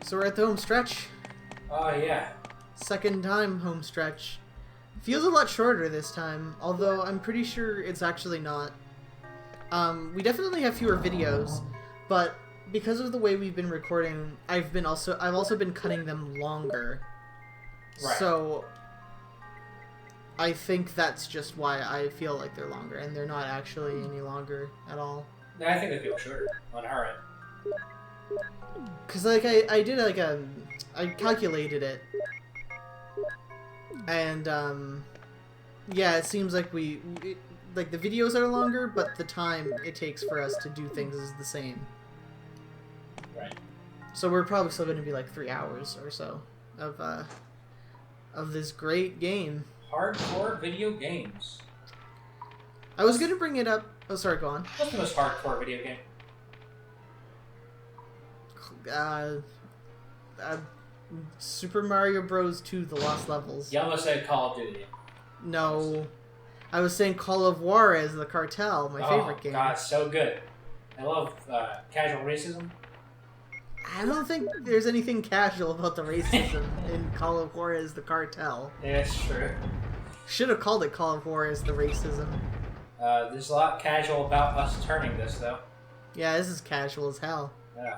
So we're at the home stretch. Oh, yeah. Second time home stretch. Feels a lot shorter this time, although I'm pretty sure it's actually not. We definitely have fewer videos, but because of the way we've been recording, I've also been cutting them longer. Right. So I think that's just why I feel like they're longer, and they're not actually any longer at all. No, I think they feel shorter on our end. Cause like I did like I calculated it, and yeah, it seems like like the videos are longer, but the time it takes for us to do things is the same. Right. So we're probably still going to be like 3 hours or so of this great game. Hardcore video games. I was going to bring it up. Oh, sorry, go on. What's the most hardcore video game? Super Mario Bros. 2: The Lost Levels. You almost said Call of Duty. No. I was saying Call of Juarez, the Cartel, my favorite game. Oh, God, so good. I love casual racism. I don't think there's anything casual about the racism in Call of Juarez, the Cartel. Yeah, it's true. Should have called it Call of Juarez, the racism. There's a lot casual about us turning this, though. Yeah, this is casual as hell. Yeah.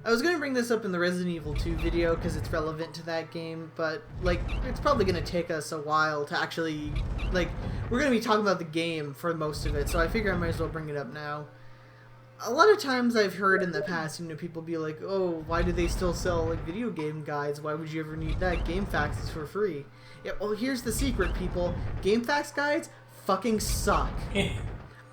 I was going to bring this up in the Resident Evil 2 video because it's relevant to that game, but, like, it's probably going to take us a while to actually, like, we're going to be talking about the game for most of it, so I figure I might as well bring it up now. A lot of times I've heard in the past, you know, people be like, oh, why do they still sell, like, video game guides? Why would you ever need that? GameFAQs is for free. Yeah, well, here's the secret, people. GameFAQs guides fucking suck.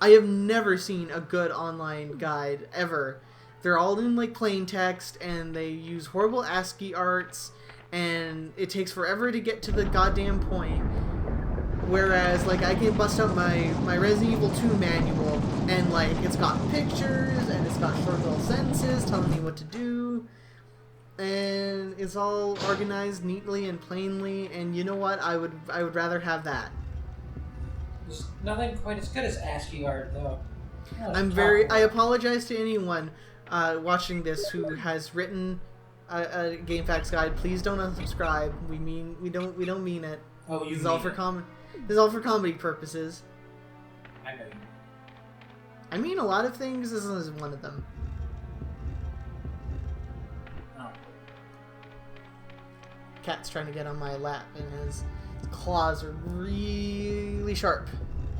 I have never seen a good online guide, ever. They're all in, like, plain text, and they use horrible ASCII arts, and it takes forever to get to the goddamn point. Whereas, like, I can bust out my Resident Evil 2 manual, and, like, it's got pictures, and it's got short little sentences telling me what to do, and it's all organized neatly and plainly, and you know what? I would rather have that. There's nothing quite as good as ASCII art, though. I apologize to anyone watching this who has written a GameFAQs guide. Please don't unsubscribe. We don't mean it. Oh, you This is all for comedy purposes. I know you. I mean a lot of things. This is one of them. Oh. Cat's trying to get on my lap, and his claws are really sharp,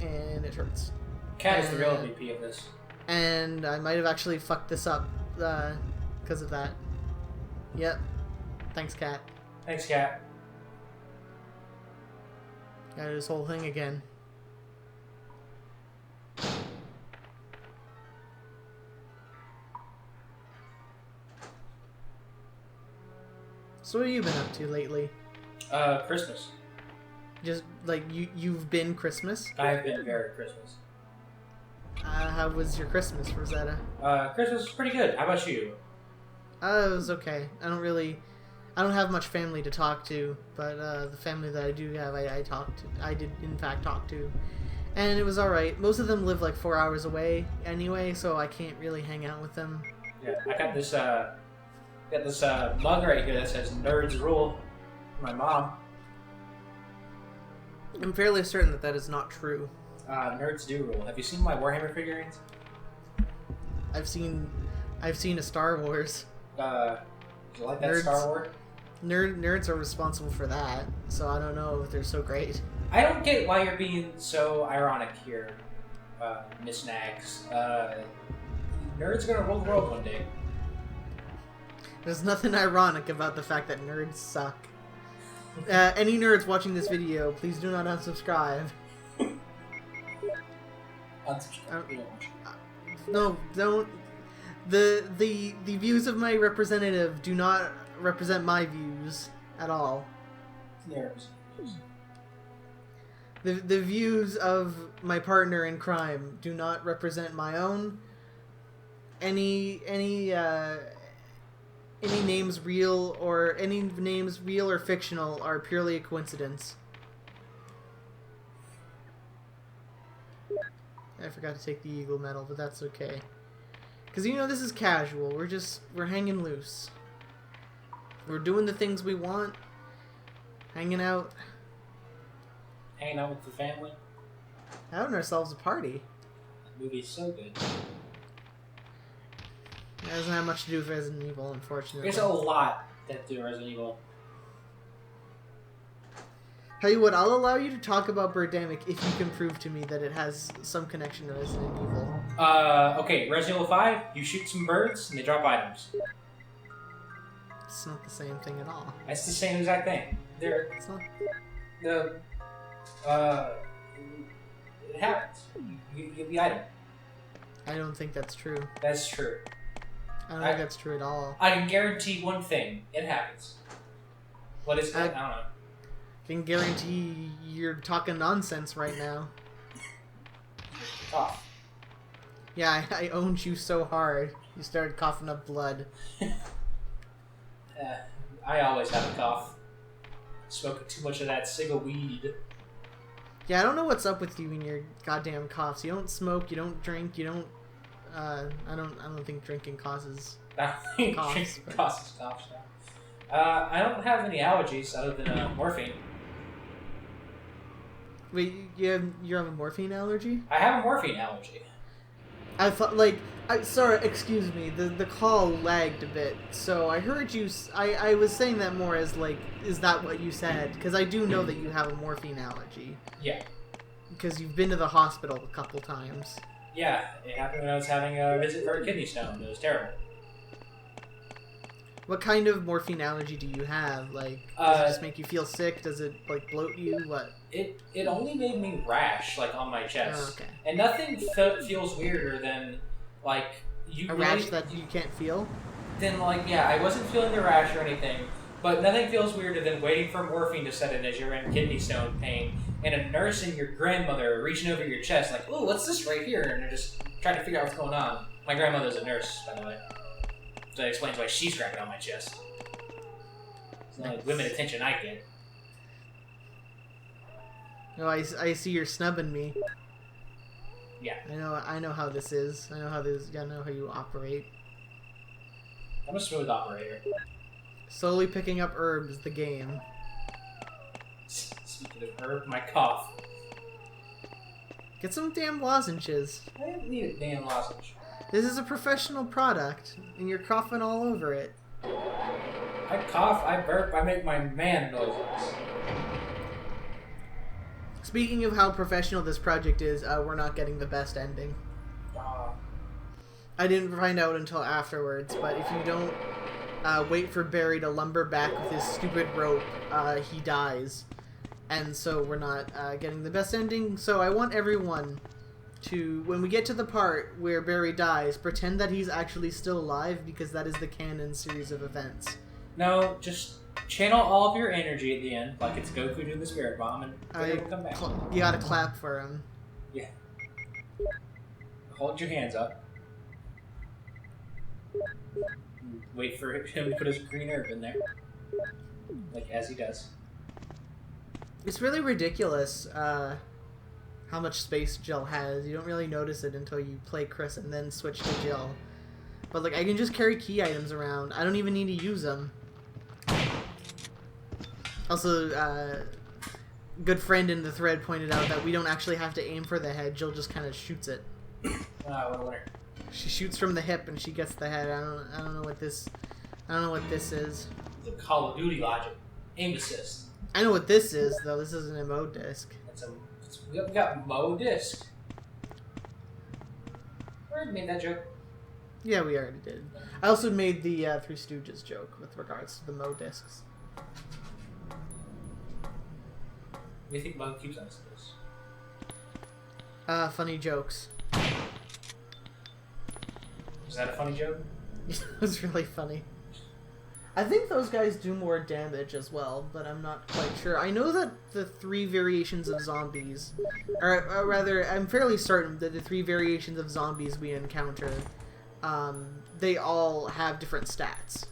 and it hurts. Cat is the real MVP of this. And I might have actually fucked this up because of that. Yep. Thanks, Cat. Thanks, Cat. Gotta do this whole thing again. So what have you been up to lately? Christmas. Just, like, you've been Christmas? I've been very Christmas. How was your Christmas, Rosetta? Christmas was pretty good. How about you? It was okay. I don't have much family to talk to, but the family that I do have, I did in fact talk to, and it was all right. Most of them live like 4 hours away anyway, so I can't really hang out with them. Yeah, I got this mug right here that says "Nerds Rule." My mom. I'm fairly certain that is not true. Nerds do rule. Have you seen my Warhammer figurines? I've seen a Star Wars. Do you like that Nerds. Star Wars? Nerds are responsible for that, so I don't know if they're so great. I don't get why you're being so ironic here, Miss Nags. Nerds are gonna rule the world one day. There's nothing ironic about the fact that nerds suck. Any nerds watching this video, please do not unsubscribe. Unsubscribe. No, don't. The views of my representative do not represent my views at all. The views of my partner in crime do not represent my own. Any names real or fictional are purely a coincidence. I forgot to take the Eagle medal, but that's okay. Because, you know, this is casual. We're hanging loose. We're doing the things we want. Hanging out. Hanging out with the family. Having ourselves a party. The movie's so good. It doesn't have much to do with Resident Evil, unfortunately. There's a lot that do Resident Evil. Tell you what, I'll allow you to talk about Birdemic if you can prove to me that it has some connection to Resident Evil. Okay, Resident Evil 5, you shoot some birds and they drop items. It's not the same thing at all. That's the same exact thing. It's not. It happens. You get the item. I don't think that's true. That's true. I don't think that's true at all. I can guarantee one thing. It happens. What is it? I don't know. I can guarantee you're talking nonsense right now. Cough. Yeah, I owned you so hard. You started coughing up blood. I always have a cough. Smoking too much of that cig weed. Yeah, I don't know what's up with you and your goddamn coughs. You don't smoke, you don't drink, you don't... I don't think drinking causes coughs. Causes coughs now. I don't have any allergies other than morphine. Wait, you have a morphine allergy? I have a morphine allergy. I thought, sorry, excuse me, the call lagged a bit, so I heard you, I was saying that more as, is that what you said? Because I do know that you have a morphine allergy. Yeah. Because you've been to the hospital a couple times. Yeah, it happened when I was having a visit for a kidney stone. It was terrible. What kind of morphine allergy do you have? Does it just make you feel sick? Does it, bloat you? What? It only made me rash, on my chest. Oh, okay. And nothing feels weirder than, you... A rash that you can't feel? Then, yeah, I wasn't feeling the rash or anything, but nothing feels weirder than waiting for morphine to set in as you're in kidney stone pain, and a nurse and your grandmother reaching over your chest, ooh, what's this right here? And they're just trying to figure out what's going on. My grandmother's a nurse, by the way. So that explains why she's grabbing on my chest. It's the only women attention I get. No, I see you're snubbing me. Yeah. I know how this is. I know how you operate. I'm a smooth operator. Slowly picking up herbs, the game. Speaking of herb, my cough. Get some damn lozenges. I didn't need a damn lozenge. This is a professional product, and you're coughing all over it. I cough, I burp, I make my man noises. Speaking of how professional this project is, we're not getting the best ending. I didn't find out until afterwards, but if you don't wait for Barry to lumber back with his stupid rope, he dies. And so we're not getting the best ending. So I want everyone to, when we get to the part where Barry dies, pretend that he's actually still alive, because that is the canon series of events. No, just channel all of your energy at the end, like it's Goku doing the spirit bomb, and it'll come back. You gotta clap for him. Yeah. Hold your hands up. Wait for him to put his green herb in there. As he does. It's really ridiculous how much space Jill has. You don't really notice it until you play Chris and then switch to Jill. But I can just carry key items around. I don't even need to use them. Also, good friend in the thread pointed out that we don't actually have to aim for the head. Jill just kind of shoots it. What a winner. She shoots from the hip and she gets the head. I don't know what this is. The Call of Duty logic. Aim assist. I know what this is though. This isn't a mode disc. We got Mo disc. We already made that joke. Yeah, we already did. I also made the Three Stooges joke with regards to the Mo discs. What do you think Mo keeps on this? Funny jokes. Was that a funny joke? It was really funny. I think those guys do more damage as well, but I'm not quite sure. I know that the 3 variations of zombies, or rather, I'm fairly certain that the 3 variations of zombies we encounter, they all have different stats.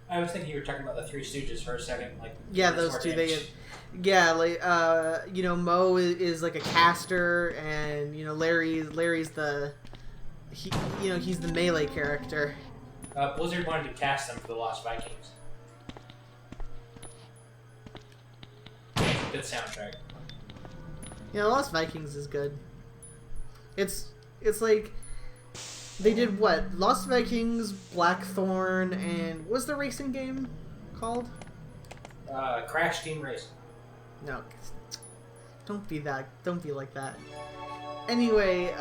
I was thinking you were talking about the Three Stooges for a second. Yeah, those two. Mo is like a caster, and Larry's the he's the melee character. Blizzard wanted to cast them for the Lost Vikings. Good soundtrack. Yeah, Lost Vikings is good. It's like they did what? Lost Vikings, Blackthorn, and what was the racing game called? Crash Team Racing. No, don't be like that. Anyway,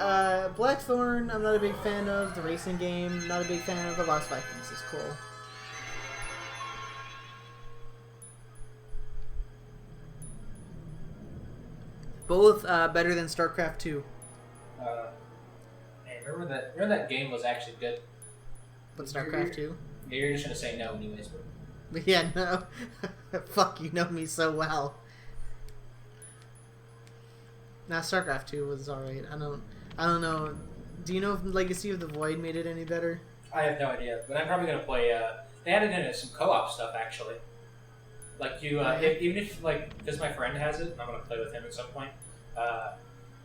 Blackthorn, I'm not a big fan of. The racing game, not a big fan of. But Lost Vikings is cool. Both better than StarCraft 2. Man, remember that game was actually good. But StarCraft 2? Yeah, you're just gonna say no anyways. But yeah, no. Fuck, you know me so well. Nah, StarCraft 2 was alright. I don't know. Do you know if Legacy of the Void made it any better? I have no idea, but I'm probably gonna play. They added in some co-op stuff actually. Like you, even if like, because my friend has it, and I'm gonna play with him at some point.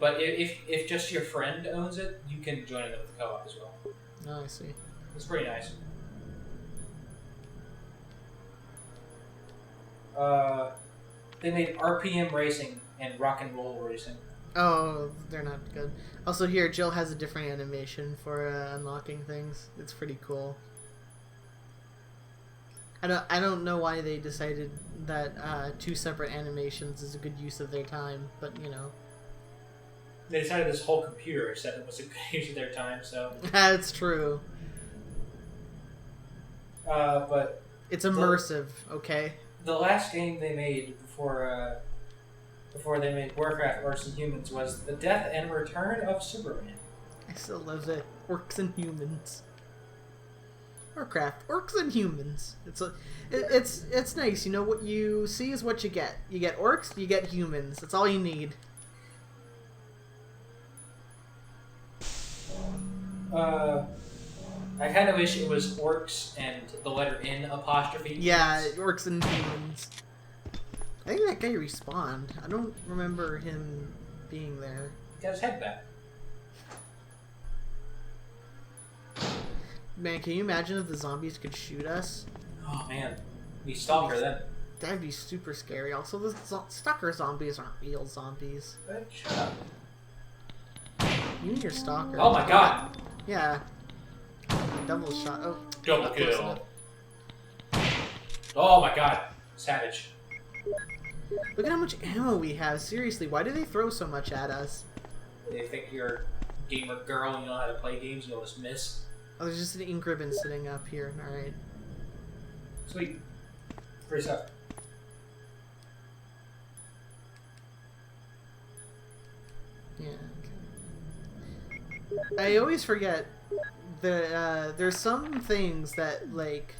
But if just your friend owns it, you can join in with the co-op as well. Oh, I see. It's pretty nice. They made RPM racing and rock and roll racing. Oh, they're not good. Also, here Jill has a different animation for unlocking things. It's pretty cool. I don't know why they decided that 2 separate animations is a good use of their time, but you know. They decided this whole computer set was a good use of their time, so. That's true. But it's immersive, okay? The last game they made before they made Warcraft: Orcs and Humans was the death and return of Superman. I still love it. Orcs and Humans. Warcraft, Orcs and Humans. It's nice. You know, what you see is what you get. You get orcs, you get humans. That's all you need. I kind of wish it was orcs and the letter N apostrophe. Yeah, orcs and humans. I think that guy respawned. I don't remember him being there. He got his head back. Man, can you imagine if the zombies could shoot us? Oh man, we stalker then. That'd be super scary. Also, the stalker zombies aren't real zombies. Shut up. You and your stalker. Oh my god. Yeah. Double shot. Oh. Double kill. Oh my god. Savage. Look at how much ammo we have. Seriously, why do they throw so much at us? They think you're a gamer girl and you know how to play games and you'll just miss. Oh, there's just an ink ribbon sitting up here. Alright. Sweet. Free stuff. Yeah. Okay. I always forget that there's some things that, like,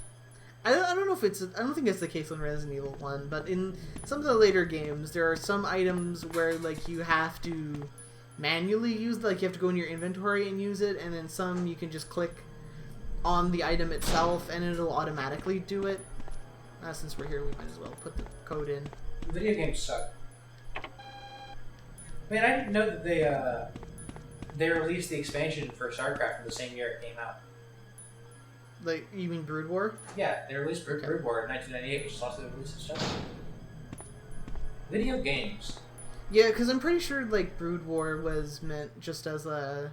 I don't know if it's, I don't think it's the case in Resident Evil 1, but in some of the later games, there are some items where, like, you have to manually use, like, you have to go in your inventory and use it, and then some you can just click on the item itself and it'll automatically do it. Since we're here, we might as well put the code in. Video games suck. Man, I didn't know that they released the expansion for StarCraft in the same year it came out. Like, you mean Brood War? Yeah, they released Brood War in 1998, which is also the release of StarCraft. Video games. Yeah, because I'm pretty sure, like, Brood War was meant just as a...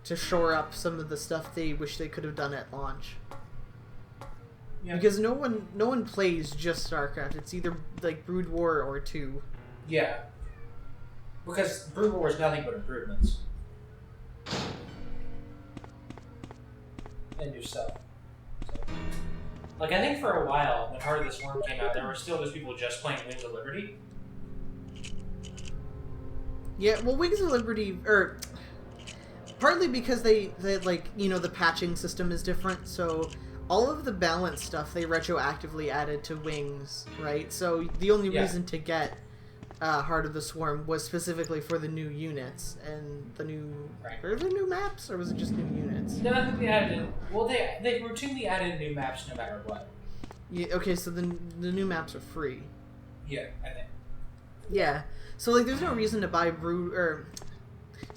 to shore up some of the stuff they wish they could have done at launch. Yeah. Because no one plays just StarCraft. It's either, like, Brood War or 2. Yeah. Because Brood War is nothing but improvements. And new stuff. So, like, I think for a while, when Heart of the Swarm came out, there were still those people just playing Wings of Liberty. Yeah, well, Wings of Liberty, partly because they like, you know, the patching system is different, so all of the balance stuff they retroactively added to Wings, right? So the only reason to get Heart of the Swarm was specifically for the new units and the new... Right. Were there new maps, or was it just new units? No, I think they added... Well, they routinely added new maps no matter what. Yeah, okay, so the new maps are free. Yeah, I think. Yeah, so, like, there's no reason to buy There's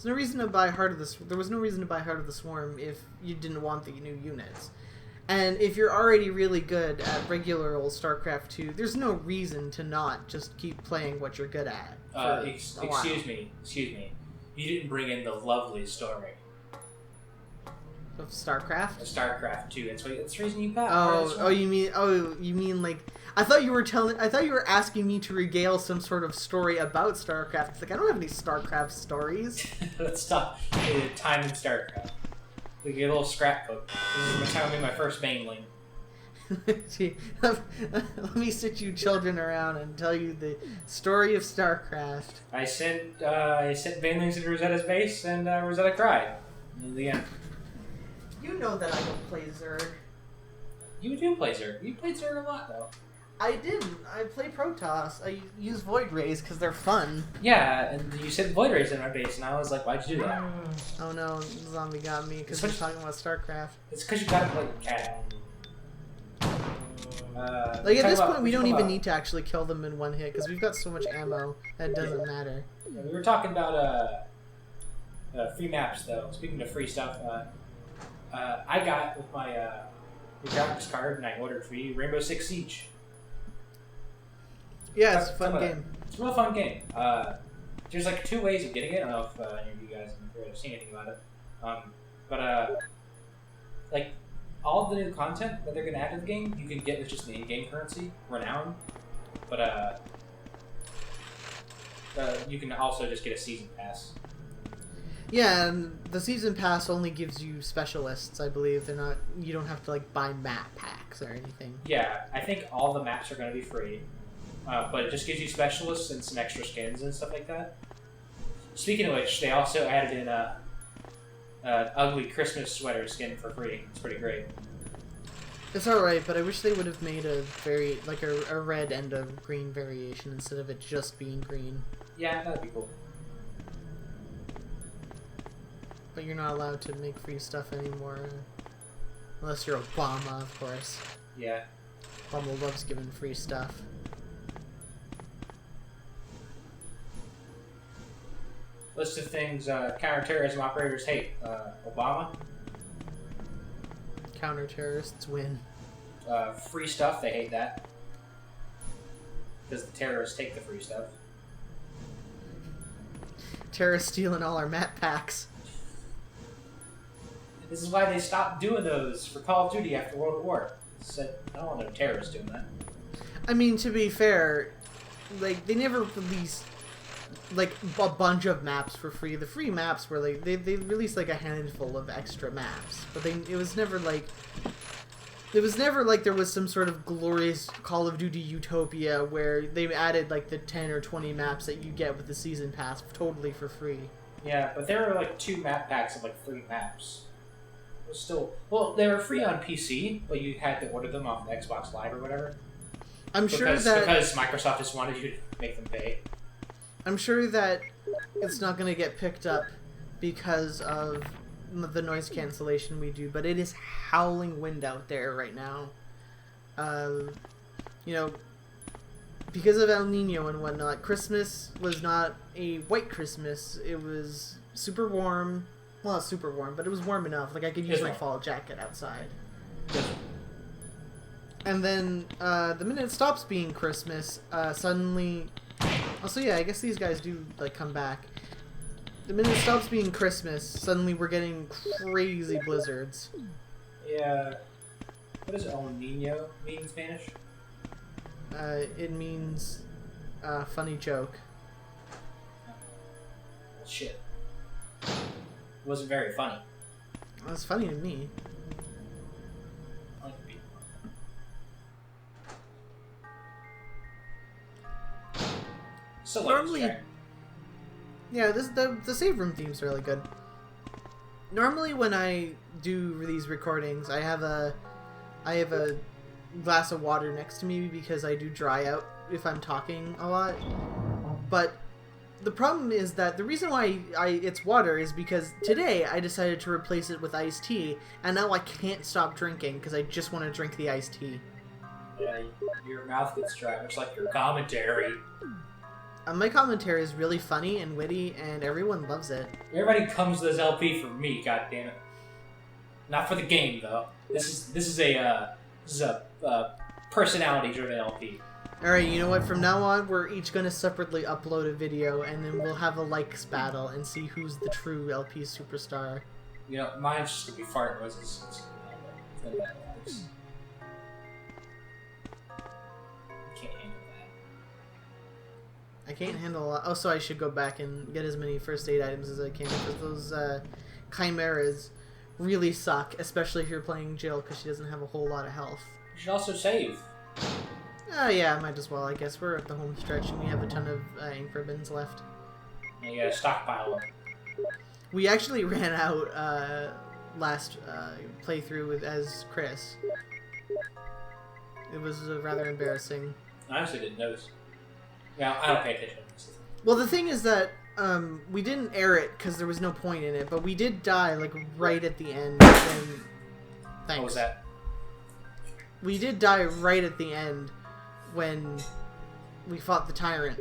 no reason to buy Heart of the... There was no reason to buy Heart of the Swarm if you didn't want the new units. And if you're already really good at regular old StarCraft 2, there's no reason to not just keep playing what you're good at. Excuse me. You didn't bring in the lovely story of StarCraft? of StarCraft 2. That's the reason you got. You mean like I thought you were asking me to regale some sort of story about StarCraft. It's like I don't have any StarCraft stories. Let's talk time in StarCraft. We get a little scrapbook. This is my first mainling. Let me sit you children around and tell you the story of StarCraft. I sent mainlings into Rosetta's base, and Rosetta cried. In the end. You know that I don't play Zerg. You do play Zerg. You played Zerg a lot, though. I didn't. I play Protoss. I use Void Rays because they're fun. Yeah, and you sent Void Rays in my base, and I was like, why'd you do that? Oh no, zombie got me because we're talking about StarCraft. It's because you gotta play cat. Like at this point, we don't even need to actually kill them in one hit because we've got so much ammo that it doesn't matter. Yeah, we were talking about free maps, though. Speaking of free stuff, I got with my graphics card, and I ordered for you Rainbow Six Siege. Yeah, it's a fun game. It's a real fun game. There's like 2 ways of getting it. I don't know if any of you guys have seen anything about it. But like all the new content that they're going to add to the game, you can get with just the in-game currency, Renown. But you can also just get a season pass. Yeah, and the season pass only gives you specialists, I believe. They're not. You don't have to like buy map packs or anything. Yeah, I think all the maps are going to be free. But it just gives you specialists and some extra skins and stuff like that. Speaking of which, they also added in an ugly Christmas sweater skin for free. It's pretty great. It's alright, but I wish they would have made a red and a green variation instead of it just being green. Yeah, that'd be cool. But you're not allowed to make free stuff anymore. Unless you're Obama, of course. Yeah. Obama loves giving free stuff. List of things counterterrorism operators hate. Obama. Counter-terrorists win. Free stuff, they hate that. Because the terrorists take the free stuff. Terrorists stealing all our map packs. This is why they stopped doing those for Call of Duty after World War. Said, I don't want no terrorists doing that. I mean, to be fair, like, they never released like a bunch of maps for free. The free maps were like they released like a handful of extra maps, but it was never like there was some sort of glorious Call of Duty utopia where they added like the 10 or 20 maps that you get with the season pass totally for free. Yeah, but there were like 2 map packs of like 3 maps. It was still they were free on PC, but you had to order them off Xbox Live or whatever. Because Microsoft just wanted you to make them pay. I'm sure that it's not going to get picked up because of the noise cancellation we do, but it is howling wind out there right now. You know, because of El Nino and whatnot, Christmas was not a white Christmas. It was super warm. Well, not super warm, but it was warm enough. Like, I could use my fall jacket outside. And then, the minute it stops being Christmas, suddenly... Also, yeah, I guess these guys do, like, come back. The minute it stops being Christmas, suddenly we're getting crazy blizzards. Yeah. What does El Nino mean in Spanish? It means, funny joke. Well, shit. It wasn't very funny. Well, it's funny to me. So normally, yeah, the save room theme's really good. Normally, when I do these recordings, I have a glass of water next to me because I do dry out if I'm talking a lot. But the problem is that the reason why it's water is because today I decided to replace it with iced tea, and now I can't stop drinking because I just want to drink the iced tea. Yeah, your mouth gets dry, much like your commentary. My commentary is really funny and witty, and everyone loves it. Everybody comes to this LP for me, goddammit. Not for the game though. This is a personality-driven LP. Alright, you know what? From now on, we're each going to separately upload a video, and then we'll have a likes battle and see who's the true LP superstar. You know, mine's just gonna be fart noises. Can't handle that. I can't handle a lot. Oh, so I should go back and get as many first aid items as I can, because those chimeras really suck, especially if you're playing Jill, because she doesn't have a whole lot of health. You should also save. Oh yeah, might as well. I guess we're at the home stretch and we have a ton of ink ribbons left. You gotta stockpile them. We actually ran out last playthrough as Chris. It was rather embarrassing. I honestly didn't notice. Yeah, I don't pay attention to this. Well, the thing is that we didn't air it because there was no point in it, but we did die like right at the end. Thanks. What was that? We did die right at the end when we fought the tyrant.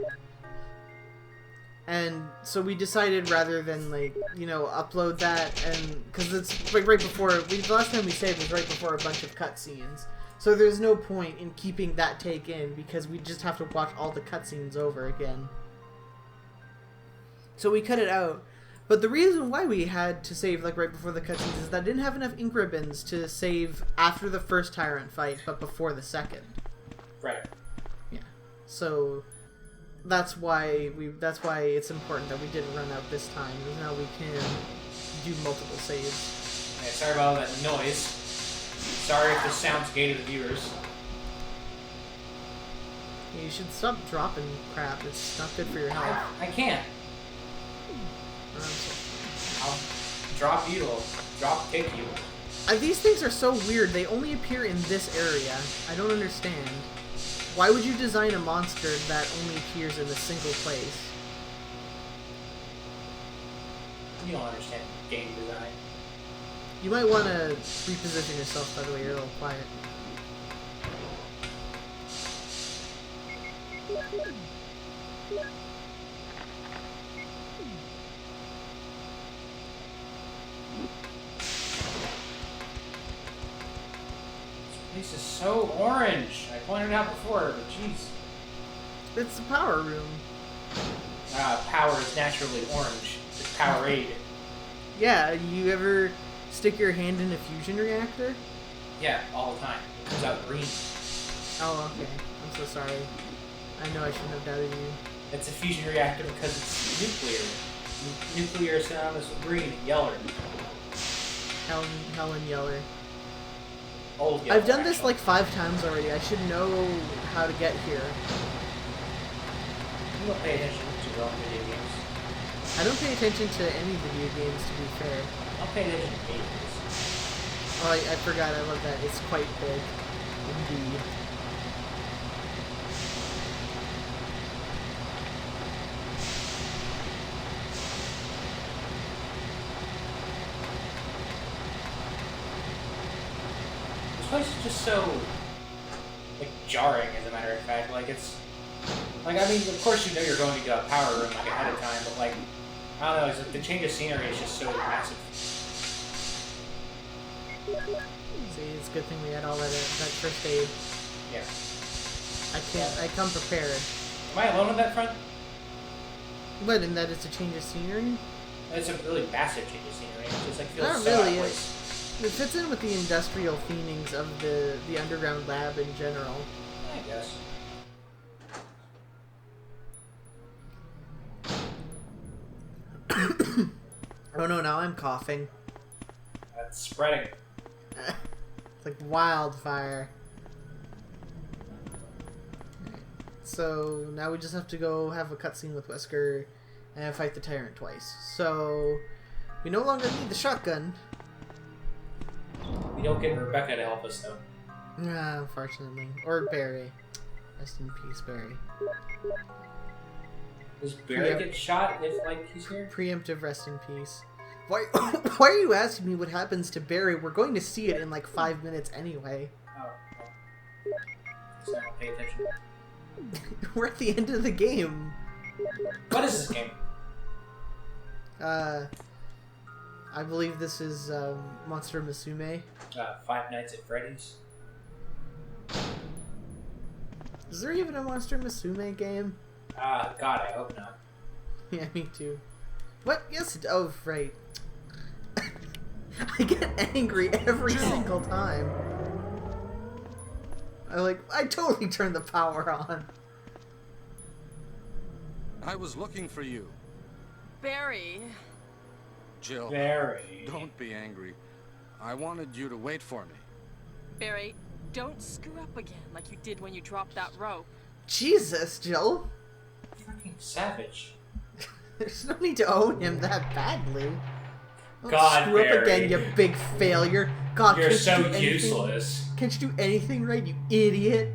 And so we decided rather than, like, you know, upload that, and because it's like right before the last time we saved was right before a bunch of cutscenes. So there's no point in keeping that take in because we just have to watch all the cutscenes over again. So we cut it out. But the reason why we had to save like right before the cutscenes is that I didn't have enough ink ribbons to save after the first tyrant fight, but before the second. Right. Yeah. So that's why it's important that we didn't run out this time, because now we can do multiple saves. Yeah, sorry about all that noise. Sorry if this sounds gay to the viewers. Yeah, you should stop dropping crap. It's not good for your health. I can't. I'll drop you. Drop kick you. These things are so weird. They only appear in this area. I don't understand. Why would you design a monster that only appears in a single place? You don't understand game design. You might want to reposition yourself, by the way. You're a little quiet. This place is so orange. I pointed it out before, but jeez. It's the power room. Power is naturally orange. It's Powerade. Yeah, you ever stick your hand in a fusion reactor? Yeah, all the time. It comes out green. Oh, okay. I'm so sorry. I know I shouldn't have doubted you. It's a fusion reactor because it's nuclear. Nuclear is synonymous with green and yellow. Helen Yeller. Old yellow. I've done this like 5 times already. I should know how to get here. You don't pay attention to your own video games. I don't pay attention to any video games, to be fair. I'll pay attention to games. Oh, I forgot. I love that. It's quite big. Indeed. This place is just so, like, jarring, as a matter of fact. Like, it's... Like, I mean, of course you know you're going to get a power room, like, ahead of time, but, like, I don't know, it's like the change of scenery is just so massive. See, it's a good thing we had all that first aid. Yeah. I come prepared. Am I alone on that front? But in that it's a change of scenery? It's a really massive change of scenery. It just, like, feels Not so out really. of place. It fits in with the industrial themes of the underground lab in general. I guess. Oh no, now I'm coughing. That's spreading. It's like wildfire. Alright. So now we just have to go have a cutscene with Wesker and fight the tyrant twice. So we no longer need the shotgun. We don't get Rebecca to help us, though. Unfortunately. Or Barry. Rest in peace, Barry. Does Barry get shot if, like, he's here? Preemptive rest in peace. Why, why are you asking me what happens to Barry? We're going to see it in like 5 minutes anyway. Oh, well. So I don't pay attention. We're at the end of the game. What is this game? I believe this is Monster Musume. Five Nights at Freddy's. Is there even a Monster Musume game? God, I hope not. Yeah, me too. What? Yes. Oh, right. I get angry every single time. I totally turned the power on. I was looking for you. Barry. Jill, Very. don't be angry. I wanted you to wait for me. Barry, don't screw up again like you did when you dropped that rope. Jesus, Jill. Fucking savage. There's no need to own him that badly. Don't God, screw up Barry. again, you big failure. God, You're can't so you do anything? useless. Can't you do anything right, you idiot?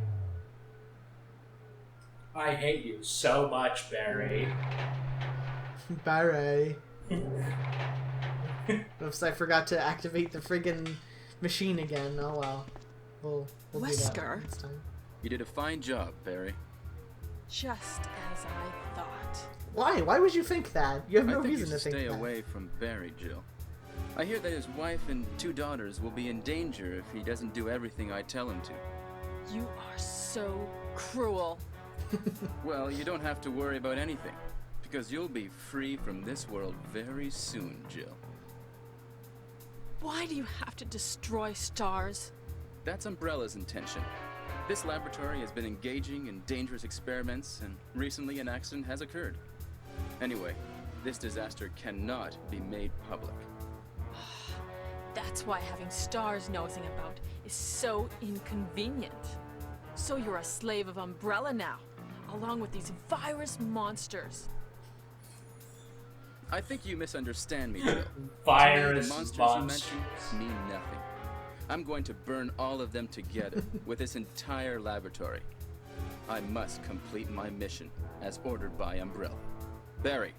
I hate you so much, Barry. Barry. Oops, I forgot to activate the friggin' machine again. Oh well. We'll do that Wesker? next time. You did a fine job, Barry. Just as I thought. Why? Why would you think that? You have no I think reason you to should think stay that. away from Barry, Jill. I hear that his wife and 2 daughters will be in danger if he doesn't do everything I tell him to. You are so cruel. Well, you don't have to worry about anything, because you'll be free from this world very soon, Jill. Why do you have to destroy stars? That's Umbrella's intention. This laboratory has been engaging in dangerous experiments, and recently an accident has occurred. Anyway, this disaster cannot be made public. That's why having stars nosing about is so inconvenient. So you're a slave of Umbrella now, along with these virus monsters. I think you misunderstand me, Jill. To me, Virus the monsters you mentioned mean nothing. I'm going to burn all of them together with this entire laboratory. I must complete my mission, as ordered by Umbrella. Barry,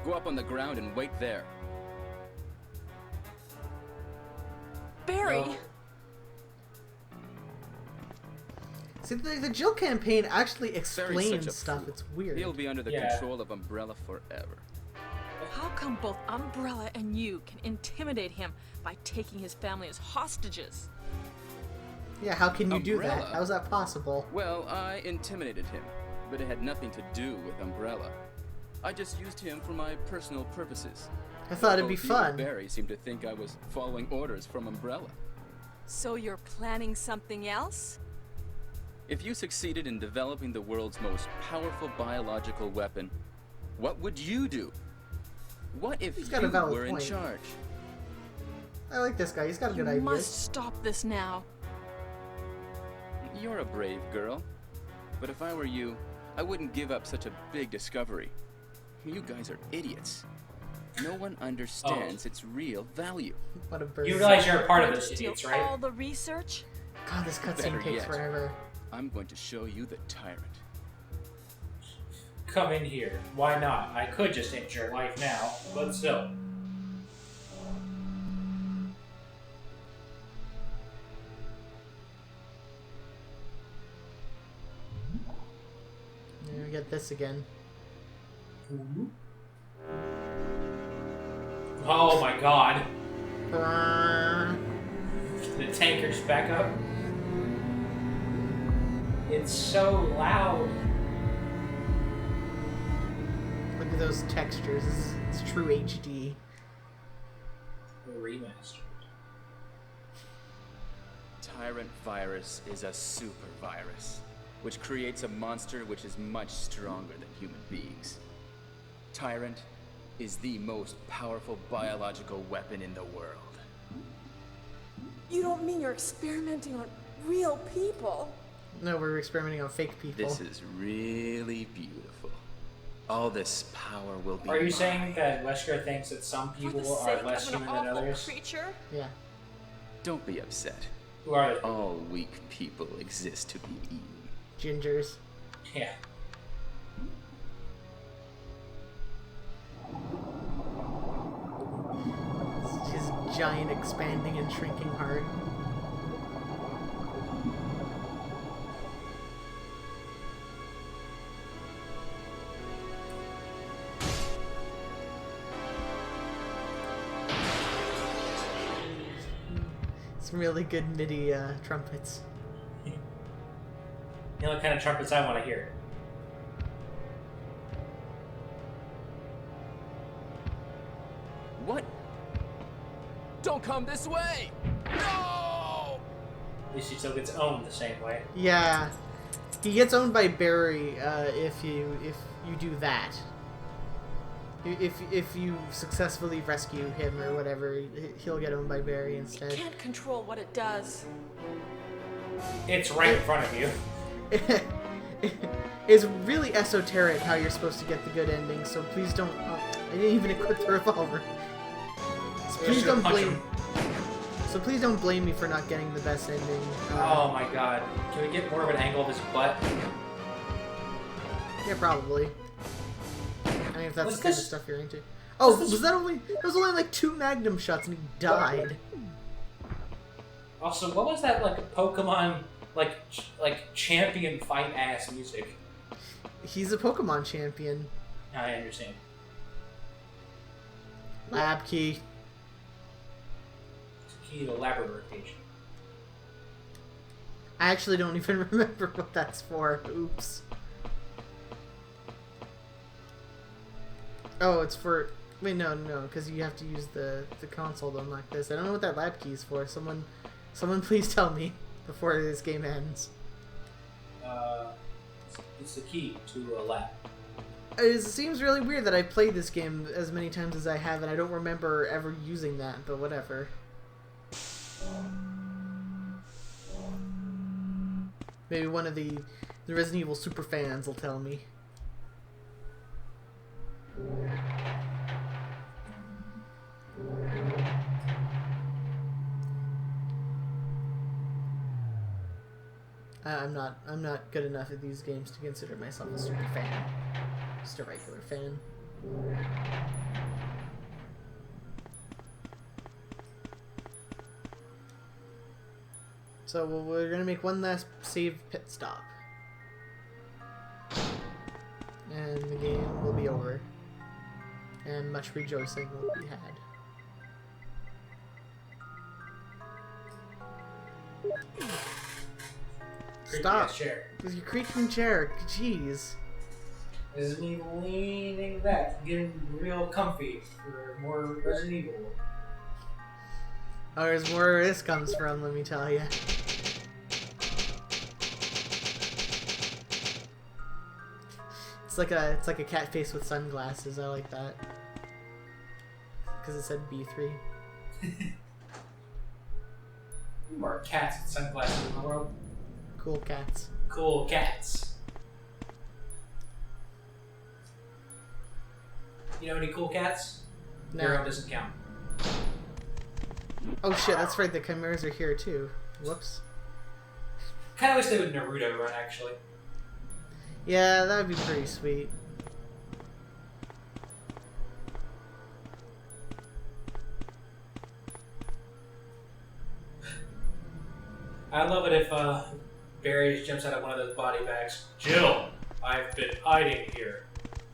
go up on the ground and wait there. Barry! No. See, the Jill campaign actually Barry's explains such a stuff. fool. It's weird. He'll be under the Yeah. control of Umbrella forever. How come both Umbrella and you can intimidate him by taking his family as hostages? Yeah, how can you do that? Umbrella? How's that possible? Well, I intimidated him, but it had nothing to do with Umbrella. I just used him for my personal purposes. I thought it'd be Both you and fun. Barry seemed to think I was following orders from Umbrella. So you're planning something else? If you succeeded in developing the world's most powerful biological weapon, what would you do? What if He's got a you valid were in point. charge? I like this guy. He's got a You good idea. must stop this now. You're a brave girl. But if I were you, I wouldn't give up such a big discovery. You guys are idiots. No one understands its real value. What a bird. You realize you're a part of Going this, to steal idiots, right? all the research? God, this cutscene Better takes yet. forever. I'm going to show you the tyrant. Come in here. Why not? I could just end your life now, but still. Here we get this again. Oh my god. Brrrr. The tanker's back up. It's so loud. Look at those textures. It's true HD. Remastered. Tyrant virus is a super virus, which creates a monster which is much stronger than human beings. Tyrant is the most powerful biological weapon in the world. You don't mean you're experimenting on real people? No, we're experimenting on fake people. This is really beautiful. All this power will be Are you mine. saying that Wesker thinks that some For people the are sake less of an human than awful others? creature? Yeah. Don't be upset. Who are they? All weak people exist to be eaten. Gingers. Yeah. It's his giant expanding and shrinking heart. Some really good MIDI trumpets. You know what kind of trumpets I want to hear? What? Don't come this way! No! At least he still gets owned the same way. Yeah, he gets owned by Barry if you do that. If you successfully rescue him or whatever, he'll get owned by Barry instead. You can't control what it does. It's right in front of you. It's really esoteric how you're supposed to get the good ending, so please don't... Oh, I didn't even equip the revolver. So please don't blame... So please don't blame me for not getting the best ending. Oh my god. Can we get more of an angle of his butt? Yeah, probably. I mean, if that's What's the kind of this? stuff you're into. Oh, was that only... There was only like 2 Magnum shots and he died. Also, what was that, like, Pokemon, like champion fight ass music? He's a Pokemon champion. I understand. Lab key. It's a key to a laboratory page. I actually don't even remember what that's for. Oops. Oh, it's for... Wait, no, because you have to use the console to unlock this. I don't know what that lab key is for. Someone please tell me before this game ends. It's the key to a lab. It seems really weird that I played this game as many times as I have, and I don't remember ever using that, but whatever. Maybe one of the Resident Evil super fans will tell me. I'm not good enough at these games to consider myself a super fan. Just a regular fan. So we're gonna make one last save pit stop. And the game will be over. And much rejoicing will be had. Stop! Chair. With your creaking chair, jeez. This is me leaning back, getting real comfy for more Resident Evil. Oh, there's more where this comes from, let me tell you. It's like a cat face with sunglasses. I like that. Because it said B3. More cats with sunglasses in the world. Cool cats. Cool cats. You know any cool cats? No. Hero doesn't count. Oh shit, that's right, the chimeras are here too. Whoops. Kinda wish they would Naruto run, actually. Yeah, that would be pretty sweet. I love it if Barry jumps out of one of those body bags. Jill, I've been hiding here,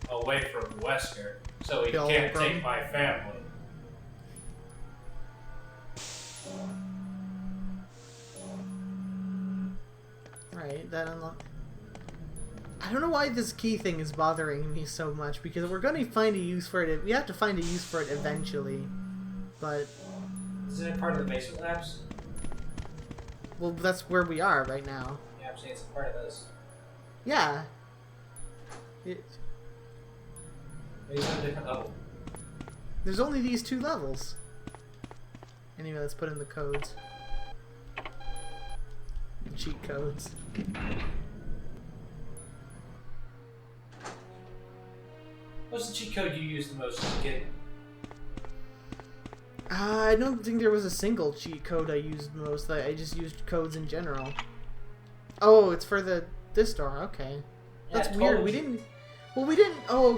away from Wesker, so he can't take my family. Right, that unlocked. I don't know why this key thing is bothering me so much, because we're going to find a use for it. We have to find a use for it eventually, but... Isn't it part of the basement labs? Well, that's where we are right now. Yeah, I'm saying it's a part of this. Yeah. Maybe it's on a different level. There's only these 2 levels. Anyway, let's put in the codes. Cheat codes. What's the cheat code you use the most as a kid? I don't think there was a single cheat code I used most. I just used codes in general. Oh, it's for this door. Okay, that's weird. We didn't. Well, we didn't. Oh,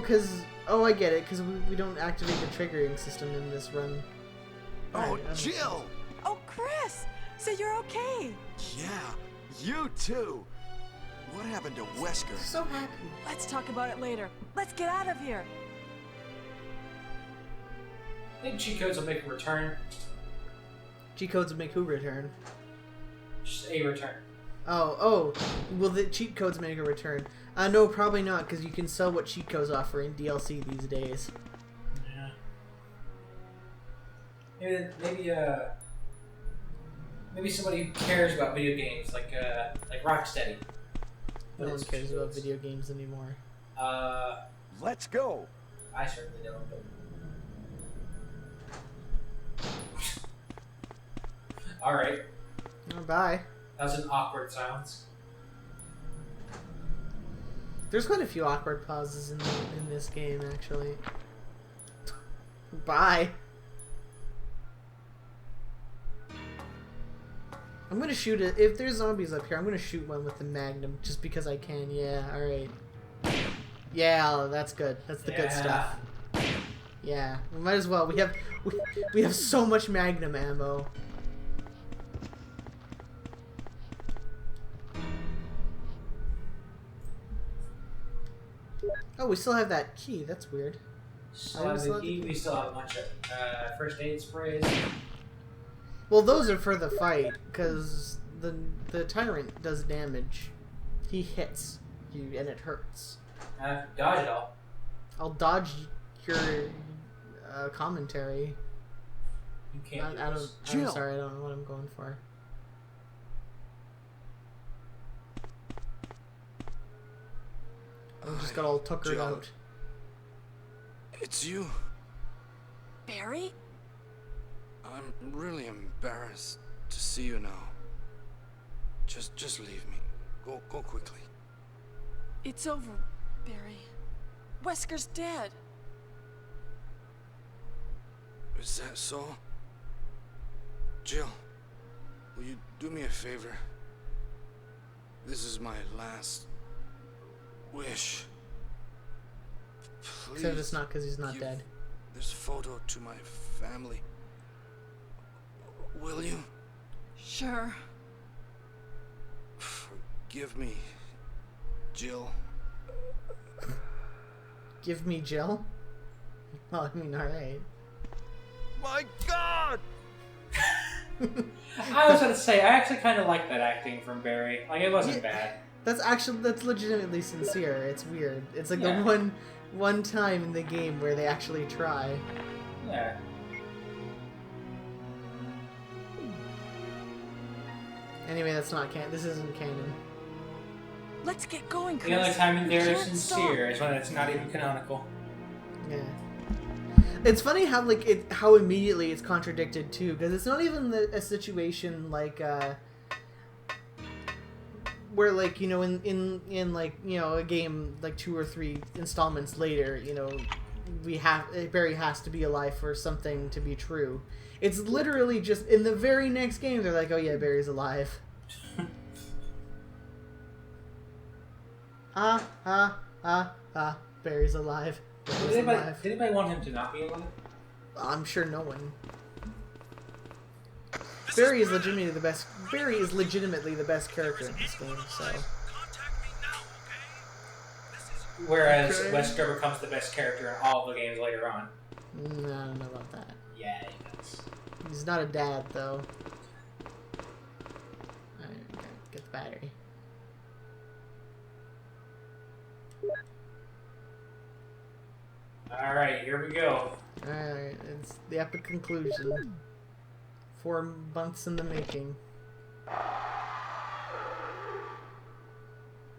I get it. Because we don't activate the triggering system in this run. Oh, Right, Jill! Oh, Chris! So you're okay? Yeah, you too! What happened to Wesker? So happy. Let's talk about it later. Let's get out of here. I think cheat codes will make a return. Cheat codes would make who return? Just a return. Oh. Will the cheat codes make a return? No, probably not, because you can sell what cheat codes offer in DLC these days. Yeah. Maybe somebody who cares about video games, like Rocksteady. No one cares about video games anymore. Let's go. I certainly don't. But... All right. Oh, bye. That was an awkward silence. There's quite a few awkward pauses in this game, actually. Bye. I'm gonna shoot it. If there's zombies up here, I'm gonna shoot one with the Magnum just because I can. Yeah, alright. Yeah, that's good. That's the good stuff. Yeah, we might as well. We have so much Magnum ammo. Oh, we still have that key. That's weird. Still have the key. We still have a bunch of first aid sprays. Well, those are for the fight, because the tyrant does damage. He hits you, and it hurts. Dodge it all. I'll dodge your commentary. You can't. I'm sorry, I don't know what I'm going for. I just got all tuckered Jill. out. It's you. Barry? I'm really embarrassed to see you now. Just leave me. Go quickly. It's over, Barry. Wesker's dead. Is that so? Jill, will you do me a favor? This is my last wish. Please. Except it's not because he's not give dead. this photo to my family. Will you? Sure. Forgive me, Jill. Give me Jill? Well, I mean, alright. My God! I was gonna say, I actually kind of like that acting from Barry. Like, it wasn't bad. That's legitimately sincere. It's weird. It's like Yeah. the one time in the game where they actually try. Yeah. Anyway, that's not canon. This isn't canon. Let's get going, Chris. The only time We they're can't sincere is when it's not even canonical. Yeah. It's funny how how immediately it's contradicted too, because it's not even a situation like where like, you know, in like, you know, a game like 2 or 3 installments later, you know, Barry has to be alive for something to be true. It's literally just in the very next game they're like, oh yeah, Barry's alive. Barry's alive. Barry's Did alive. anybody want him to not be alive? I'm sure no one. Barry is legitimately the best. Barry is legitimately the best character in this game. So. Whereas Okay. Wesker becomes the best character in all the games later on. I don't know about that. Yeah, he does. He's not a dad though. Alright, okay, get the battery. Alright, here we go. Alright, it's the epic conclusion. 4 months in the making.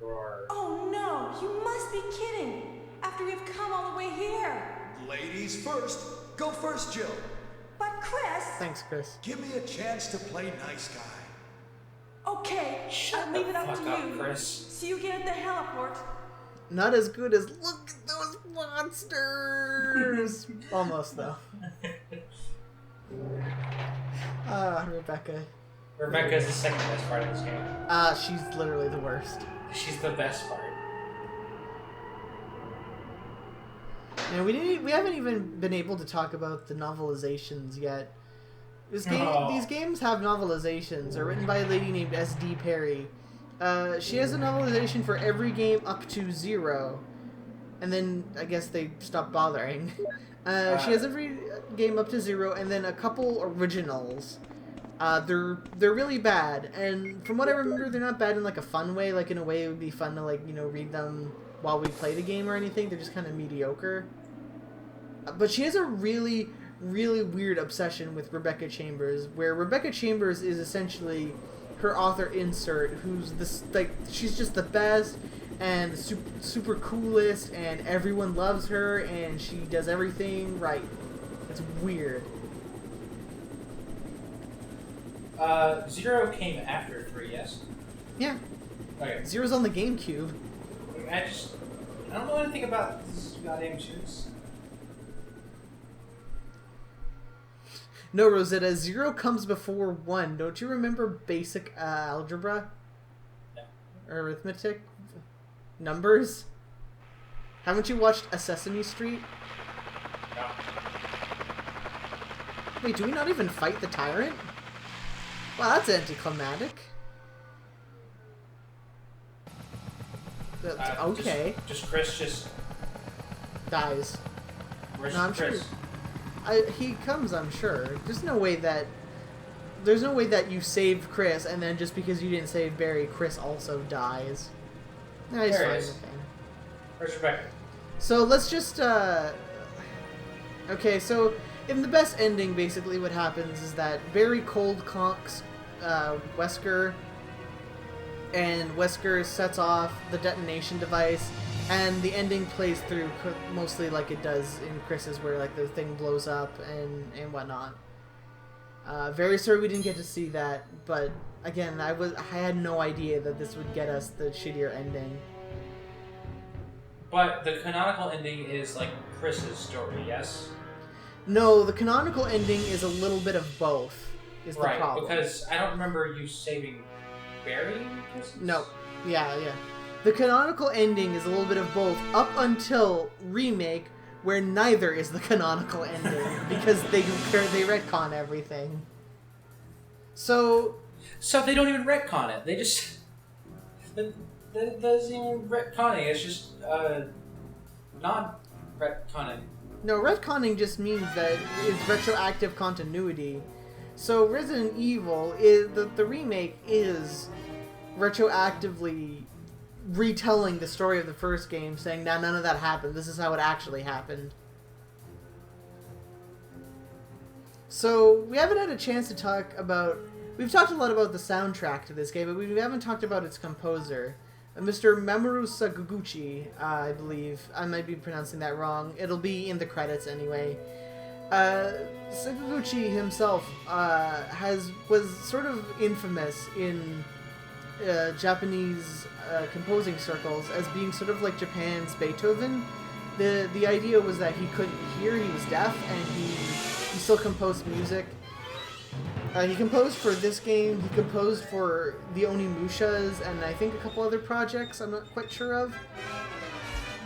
Roar. Oh no, you must be kidding. After we've come all the way here. Ladies first. Go first, Jill. But Chris. Thanks, Chris. Give me a chance to play nice guy. Okay, Shut I'll leave the it up fuck to up, you. Chris. See you again at the heliport. Not as good as look at those monsters. Almost though. Rebecca. Rebecca's the second best part of this game. She's literally the worst. She's the best part. And we haven't even been able to talk about the novelizations yet. These games have novelizations. They're written by a lady named S.D. Perry. She has a novelization for every game up to 0. And then I guess they stopped bothering. She has every game up to 0 and then a couple originals. They're really bad, and from what I remember, they're not bad in like a fun way. Like in a way, it would be fun to like read them while we play the game or anything. They're just kind of mediocre. But she has a really, really weird obsession with Rebecca Chambers, where Rebecca Chambers is essentially her author insert, who's this like she's just the best and super coolest, and everyone loves her, and she does everything right. It's weird. 0 came after 3, yes? Yeah. Okay. 0's on the GameCube. I don't know anything about this goddamn shoots. No, Rosetta, 0 comes before 1. Don't you remember basic algebra? No. Or arithmetic? Numbers? Haven't you watched A Sesame Street? No. Wait, do we not even fight the tyrant? Wow, that's anticlimactic. Okay. Just Chris just Dies. where's No, I'm Chris? sure. He comes, I'm sure. There's no way that you saved Chris, and then just because you didn't save Barry, Chris also dies. No, he's There he fine is. with him. Where's Rebecca? So let's just, okay, so in the best ending, basically what happens is that Barry cold conks Wesker, and Wesker sets off the detonation device, and the ending plays through mostly like it does in Chris's, where like the thing blows up and whatnot. Very sorry we didn't get to see that, but again, I had no idea that this would get us the shittier ending. But the canonical ending is like Chris's story, yes? No, the canonical ending is a little bit of both. Is the Right, problem? because I don't remember you saving Barry? No. Yeah. The canonical ending is a little bit of both, up until Remake, where neither is the canonical ending, because they retcon everything. So they don't even retcon it. They just... That doesn't even retconning. It's just, non-retconning. no, retconning just means that it's retroactive continuity. So Resident Evil is the remake is retroactively retelling the story of the first game, saying, "Now none of that happened. This is how it actually happened." So we haven't had a chance to talk about. We've talked a lot about the soundtrack to this game, but we haven't talked about its composer, Mr. Mamoru Sakaguchi. I believe I might be pronouncing that wrong. It'll be in the credits anyway. Sakaguchi himself was sort of infamous in Japanese composing circles as being sort of like Japan's Beethoven. The idea was that he couldn't hear, he was deaf, and he still composed music. He composed for this game, he composed for the Onimushas, and I think a couple other projects I'm not quite sure of.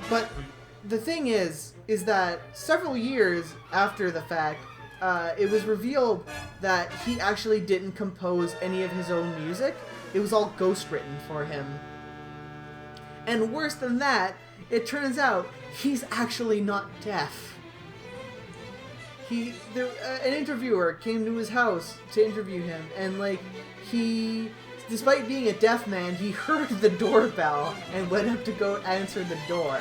But the thing is that several years after the fact, it was revealed that he actually didn't compose any of his own music. It was all ghostwritten for him. And worse than that, it turns out he's actually not deaf. An interviewer came to his house to interview him, and despite being a deaf man, he heard the doorbell and went up to go answer the door.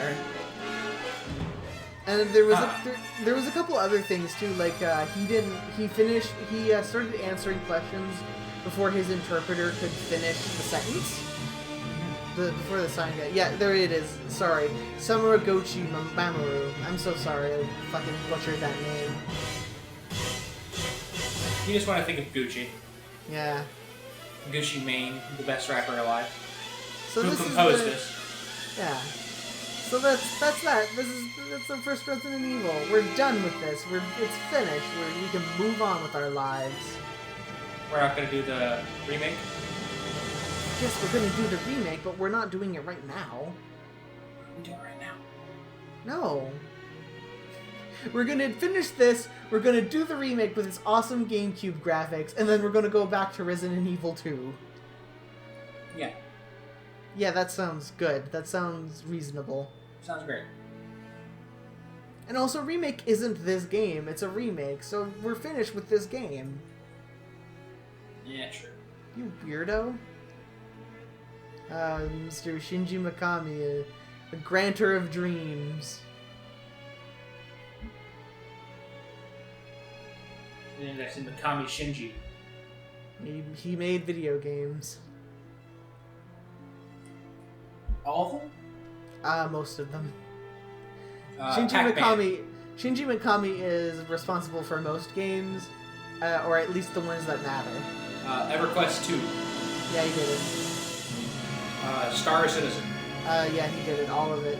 And there was a couple other things too, like he started answering questions before his interpreter could finish the sentence. Before the sign got... Yeah, there it is. Sorry. Samuragochi Mamoru. I'm so sorry. I fucking butchered that name. You just want to think of Gucci. Yeah. Gucci Mane, the best rapper alive. So Who this composed is this? Yeah. So that's that. That's the first Resident Evil. We're done with this. It's finished. We can move on with our lives. We're not going to do the remake? Yes, we're gonna do the remake, but we're not doing it right now. We do it right now. No. We're gonna finish this, we're gonna do the remake with its awesome GameCube graphics, and then we're gonna go back to Resident Evil 2. Yeah. Yeah, that sounds good. That sounds reasonable. Sounds great. And also, remake isn't this game, it's a remake, so we're finished with this game. Yeah, sure. You weirdo. Mr. Shinji Mikami, a granter of dreams. And that's in Mikami Shinji. He made video games. All of them? Most of them. Pac-Man. Shinji Mikami is responsible for most games, or at least the ones that matter. EverQuest 2. Yeah, he did it. Star Citizen. Yeah, he did it. All of it.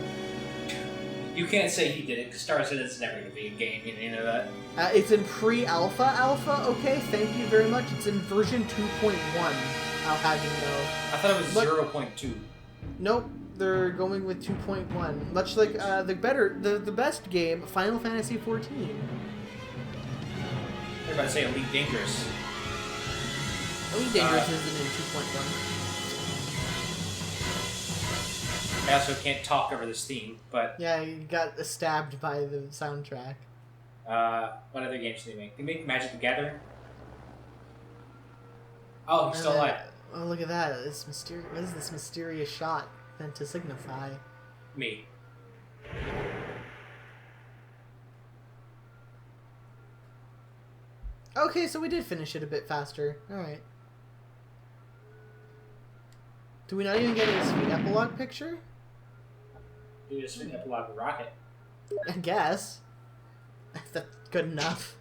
You can't say he did it, because Star Citizen's never going to be a game, you know that? It's in pre-alpha, okay, thank you very much. It's in version 2.1, I'll have you know. I thought it was But- 0.2. Nope, they're going with 2.1. Much like the best game, Final Fantasy XIV. They're about to say Elite Dangerous. Elite Dangerous isn't in 2.1. I also can't talk over this theme, but Yeah, you got stabbed by the soundtrack. what other games do they make? They make Magic the Gathering? Oh, he's still alive. Oh, look at that. What is this mysterious shot meant to signify? Me. Okay, so we did finish it a bit faster. Alright. Do we not even get a sweet epilogue picture? Do this for the epilogue of Rocket. I guess. That's good enough.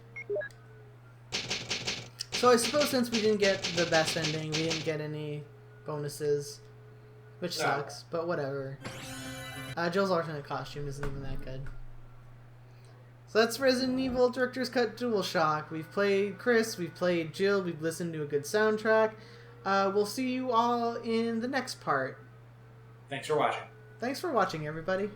So I suppose since we didn't get the best ending, we didn't get any bonuses. Which No. sucks, but whatever. Jill's alternate costume isn't even that good. So that's Resident Evil Director's Cut Dualshock. We've played Chris, we've played Jill, we've listened to a good soundtrack. We'll see you all in the next part. Thanks for watching. Thanks for watching, everybody.